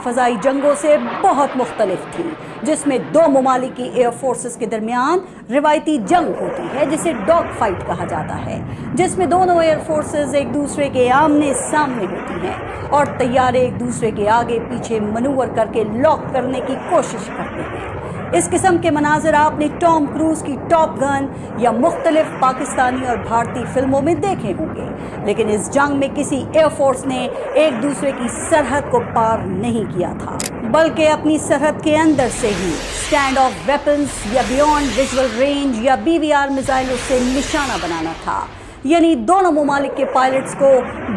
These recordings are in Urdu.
فضائی جنگوں سے بہت مختلف تھی، جس میں دو ممالک کی ایئر فورسز کے درمیان روایتی جنگ ہوتی ہے جسے ڈاگ فائٹ کہا جاتا ہے، جس میں دونوں ایئر فورسز ایک دوسرے کے آمنے سامنے ہوتی ہیں اور طیارے ایک دوسرے کے آگے پیچھے منور کر کے لاک کرنے کی کوشش کرتے ہیں۔ اس قسم کے مناظر آپ نے ٹام کروز کی ٹاپ گن یا مختلف پاکستانی اور بھارتی فلموں میں دیکھے ہوں گے، لیکن اس جنگ میں کسی ایئر فورس نے ایک دوسرے کی سرحد کو پار نہیں کیا تھا، بلکہ اپنی سرحد کے اندر سے ہی اسٹینڈ آف ویپنز یا بیونڈ ویژول رینج یا BVR میزائلوں سے نشانہ بنانا تھا۔ یعنی دونوں ممالک کے پائلٹس کو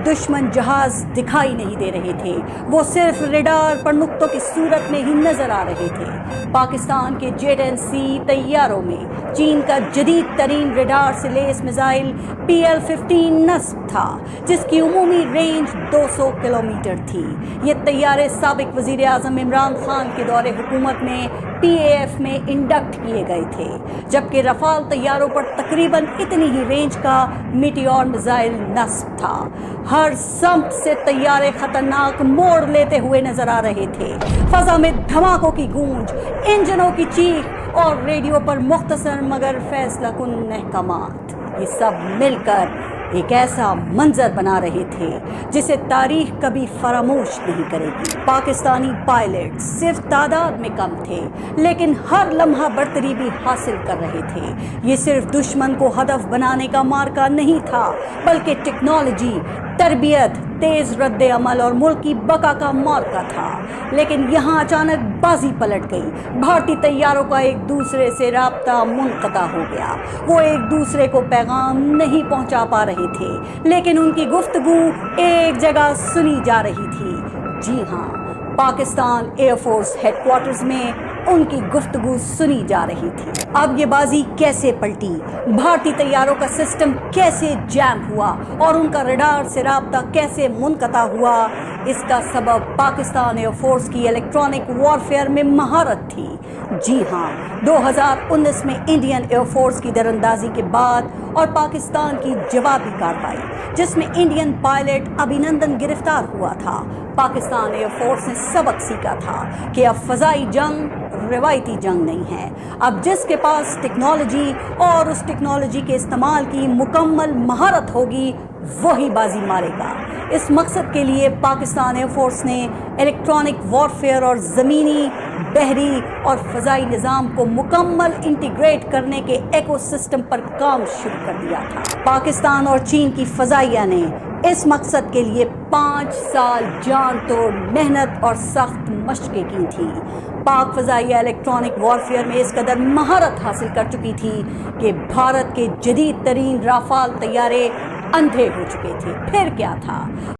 دشمن جہاز دکھائی نہیں دے رہے تھے، وہ صرف ریڈار پر نقطوں کی صورت میں ہی نظر آ رہے تھے۔ پاکستان کے جیٹ اینڈ سی طیاروں میں چین کا جدید ترین ریڈار سے لیس میزائل PL-15 نصب تھا، جس کی عمومی رینج 200 کلومیٹر تھی۔ یہ طیارے سابق وزیر اعظم عمران خان کے دور حکومت میں PAF میں انڈکٹ کیے گئے تھے، جبکہ رفال طیاروں پر تقریباً اتنی ہی رینج کا میٹیور میزائل نصب تھا۔ ہر سمت سے طیارے خطرناک موڑ لیتے ہوئے نظر آ رہے تھے، فضا میں دھماکوں کی گونج، انجنوں کی چیخ اور ریڈیو پر مختصر مگر فیصلہ کن احکامات، یہ سب مل کر ایک ایسا منظر بنا رہے تھے جسے تاریخ کبھی فراموش نہیں کرے گی۔ پاکستانی پائلٹ صرف تعداد میں کم تھے، لیکن ہر لمحہ برتری بھی حاصل کر رہے تھے۔ یہ صرف دشمن کو ہدف بنانے کا مارکا نہیں تھا، بلکہ ٹیکنالوجی، تربیت، تیز رد عمل اور ملک کی بقا کا مارکا تھا۔ لیکن یہاں اچانک بازی پلٹ گئی، بھارتی طیاروں کا ایک دوسرے سے رابطہ منقطع ہو گیا، وہ ایک دوسرے کو پیغام نہیں پہنچا پا رہے تھے، لیکن ان کی گفتگو ایک جگہ سنی جا رہی تھی۔ جی ہاں، پاکستان ایئر فورس ہیڈ کوارٹرز میں ان کی گفتگو سنی جا رہی تھی۔ اب یہ بازی کیسے پلٹی، بھارتی طیاروں کا سسٹم کیسے جیم ہوا اور ان کا ریڈار سے رابطہ کیسے منقطع ہوا، اس کا سبب پاکستان ایئر فورس کی الیکٹرانک وارفیئر میں مہارت تھی۔ جی ہاں، 2019 میں انڈین ایئر فورس کی دراندازی کے بعد اور پاکستان کی جوابی کارروائی، جس میں انڈین پائلٹ ابھینندن گرفتار ہوا تھا، پاکستان ایئر فورس نے سبق سیکھا تھا کہ اب فضائی جنگ روایتی جنگ نہیں ہے۔ اب جس کے پاس ٹیکنالوجی اور اس ٹیکنالوجی کے استعمال کی مکمل مہارت ہوگی، وہی بازی مارے گا۔ اس مقصد کے لیے پاکستان ایئر فورس نے الیکٹرانک وارفیئر اور زمینی، بحری اور فضائی نظام کو مکمل انٹیگریٹ کرنے کے ایکو سسٹم پر کام شروع کر دیا تھا۔ پاکستان اور چین کی فضائیہ نے اس مقصد کے لیے 5 سال جان توڑ محنت اور سخت مشقیں کی تھیں۔ پاک فضائیہ الیکٹرانک وارفیئر میں اس قدر مہارت حاصل کر چکی تھی کہ بھارت کے جدید ترین رافال طیارے اندھے ہو چکے تھے۔ پھر کیا تھا؟